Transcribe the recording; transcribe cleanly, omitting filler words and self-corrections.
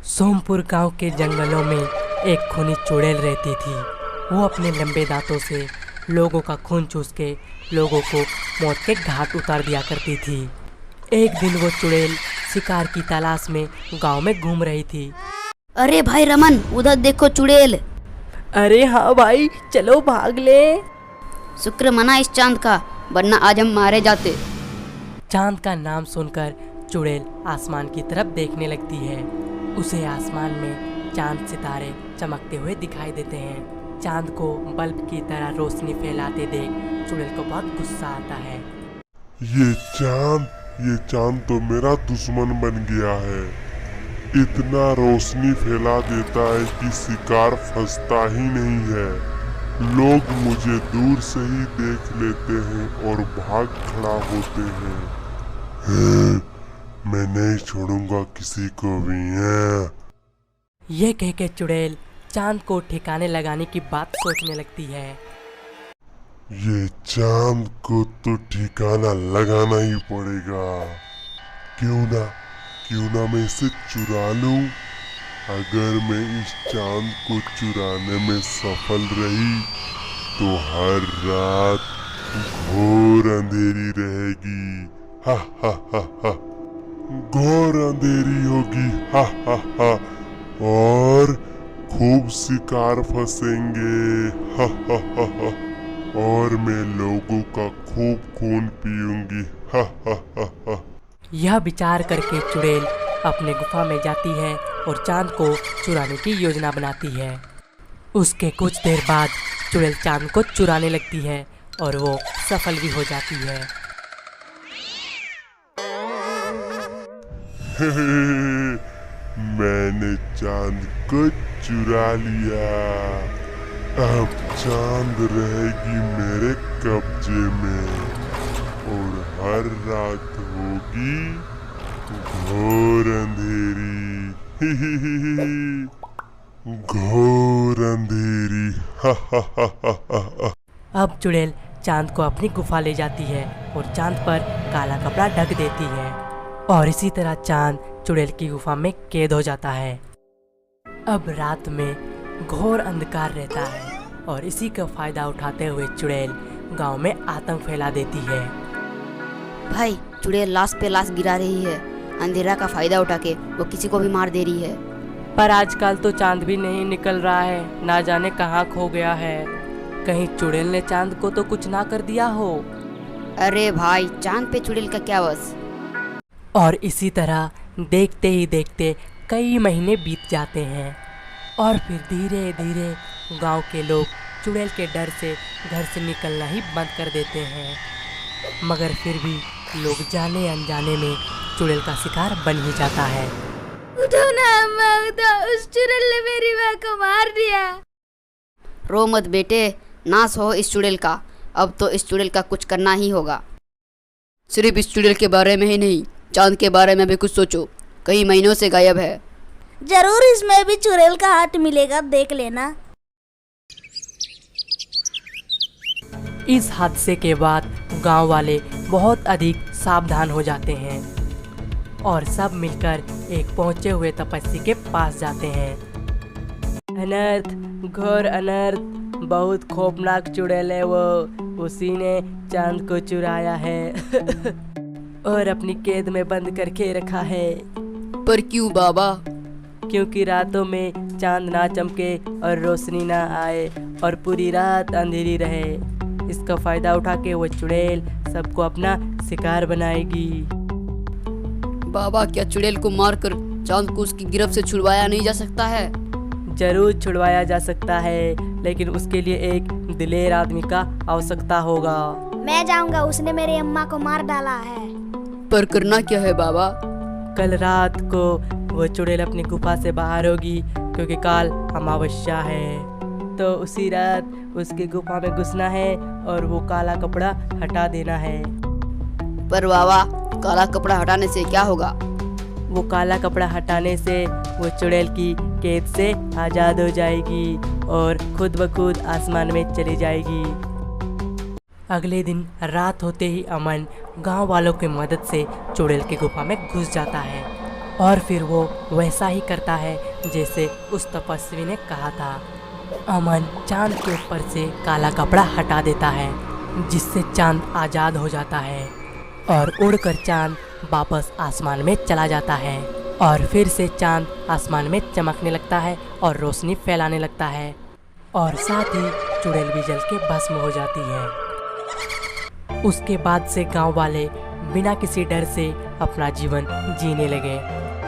सोमपुर गांव के जंगलों में एक खूनी चुड़ैल रहती थी। वो अपने लंबे दांतों से लोगों का खून चूस के लोगों को मौत के घाट उतार दिया करती थी। एक दिन वो चुड़ैल शिकार की तलाश में गांव में घूम रही थी। अरे भाई रमन, उधर देखो चुड़ैल। अरे हाँ भाई, चलो भाग ले। शुक्र मना इस चांद का, वरना आज हम मारे जाते। चांद का नाम सुनकर चुड़ैल आसमान की तरफ देखने लगती है। उसे आसमान में चांद सितारे चमकते हुए दिखाई देते हैं। चांद को बल्ब की तरह रोशनी फैलाते देख चुड़ैल को बहुत गुस्सा आता है। ये चांद तो मेरा दुश्मन बन गया है। इतना रोशनी फैला देता है कि शिकार फंसता ही नहीं है। लोग मुझे दूर से ही देख लेते हैं और भाग खड़ा होते हैं। मैं नहीं छोड़ूंगा किसी को भी है। ये कह के चुड़ैल चांद को ठिकाने लगाने की बात सोचने लगती है। ये चांद को तो ठिकाना लगाना ही पड़ेगा। क्यों ना मैं इसे चुरा लूं। अगर मैं इस चांद को चुराने में सफल रही तो हर रात घोर अंधेरी रहेगी। हा हा हा हा। घोर अंधेरी होगी। हा हा हा। और खूब शिकार फंसेंगे। हा हा हा हा। और मैं लोगों का खूब खून पीऊंगी। हा हा हा हा। यह विचार करके चुड़ैल अपने गुफा में जाती है और चांद को चुराने की योजना बनाती है। उसके कुछ देर बाद चुड़ैल चांद को चुराने लगती है और वो सफल भी हो जाती है। मैंने चांद को चुरा लिया। अब चांद रहेगी मेरे कब्जे में और हर रात होगी घोर अंधेरी। घोर अंधेरी। हा हा हा हा हा। अब चुड़ैल चांद को अपनी गुफा ले जाती है और चांद पर काला कपड़ा ढक देती है और इसी तरह चांद चुड़ैल की गुफा में कैद हो जाता है। अब रात में घोर अंधकार रहता है और इसी का फायदा उठाते हुए चुड़ैल गांव में आतंक फैला देती है। भाई, चुड़ैल लाश पे लाश गिरा रही है। अंधेरा का फायदा उठा के वो किसी को भी मार दे रही है। पर आजकल तो चांद भी नहीं निकल रहा है, ना जाने कहाँ खो गया है। कहीं चुड़ैल ने चांद को तो कुछ ना कर दिया हो। अरे भाई, चांद पे चुड़ैल का क्या बस। और इसी तरह देखते ही देखते कई महीने बीत जाते हैं और फिर धीरे धीरे गांव के लोग चुड़ैल के डर से घर से निकलना ही बंद कर देते हैं। मगर फिर भी लोग जाने अनजाने में चुड़ैल का शिकार बन ही जाता है। उस चुड़ैल ने मेरी माँ को मार दिया। रो मत बेटे, नाश हो इस चुड़ैल का। अब तो इस चुड़ैल का कुछ करना ही होगा। सिर्फ इस चुड़ैल के बारे में ही नहीं, चांद के बारे में भी कुछ सोचो। कई महीनों से गायब है। जरूर इसमें भी चुड़ैल का हाथ मिलेगा, देख लेना। इस हादसे के बाद गांव वाले बहुत अधिक सावधान हो जाते हैं और सब मिलकर एक पहुंचे हुए तपस्वी के पास जाते हैं। अनर्थ, घोर अनर्थ, बहुत खौफनाक चुड़ैल है वो। उसी ने चांद को चुराया है और अपनी कैद में बंद करके रखा है। पर क्यों बाबा? क्योंकि रातों में चांद ना चमके और रोशनी ना आए और पूरी रात अंधेरी रहे। इसका फायदा उठा के वो चुड़ैल सबको अपना शिकार बनाएगी। बाबा, क्या चुड़ैल को मारकर चांद को उसकी गिरफ्त से छुड़वाया नहीं जा सकता है? जरूर छुड़वाया जा सकता है, लेकिन उसके लिए एक दिलेर आदमी का आवश्यकता होगा। मैं जाऊंगा, उसने मेरी अम्मा को मार डाला है। पर करना क्या है बाबा? कल रात को वो चुड़ैल अपनी गुफा से बाहर होगी, क्योंकि काल अमावस्या है। तो उसी रात उसकी गुफा में घुसना है और वो काला कपड़ा हटा देना है। पर बाबा, काला कपड़ा हटाने से क्या होगा? वो काला कपड़ा हटाने से वो चुड़ैल की कैद से आज़ाद हो जाएगी और खुद ब खुद आसमान में चली जाएगी। अगले दिन रात होते ही अमन गांव वालों की मदद से चुड़ैल की गुफा में घुस जाता है और फिर वो वैसा ही करता है जैसे उस तपस्वी ने कहा था। अमन चांद के ऊपर से काला कपड़ा हटा देता है, जिससे चांद आज़ाद हो जाता है और उड़कर चांद वापस आसमान में चला जाता है। और फिर से चांद आसमान में चमकने लगता है और रोशनी फैलाने लगता है, और साथ ही चुड़ैल भी जल के भस्म हो जाती है। उसके बाद से गांव वाले बिना किसी डर से अपना जीवन जीने लगे।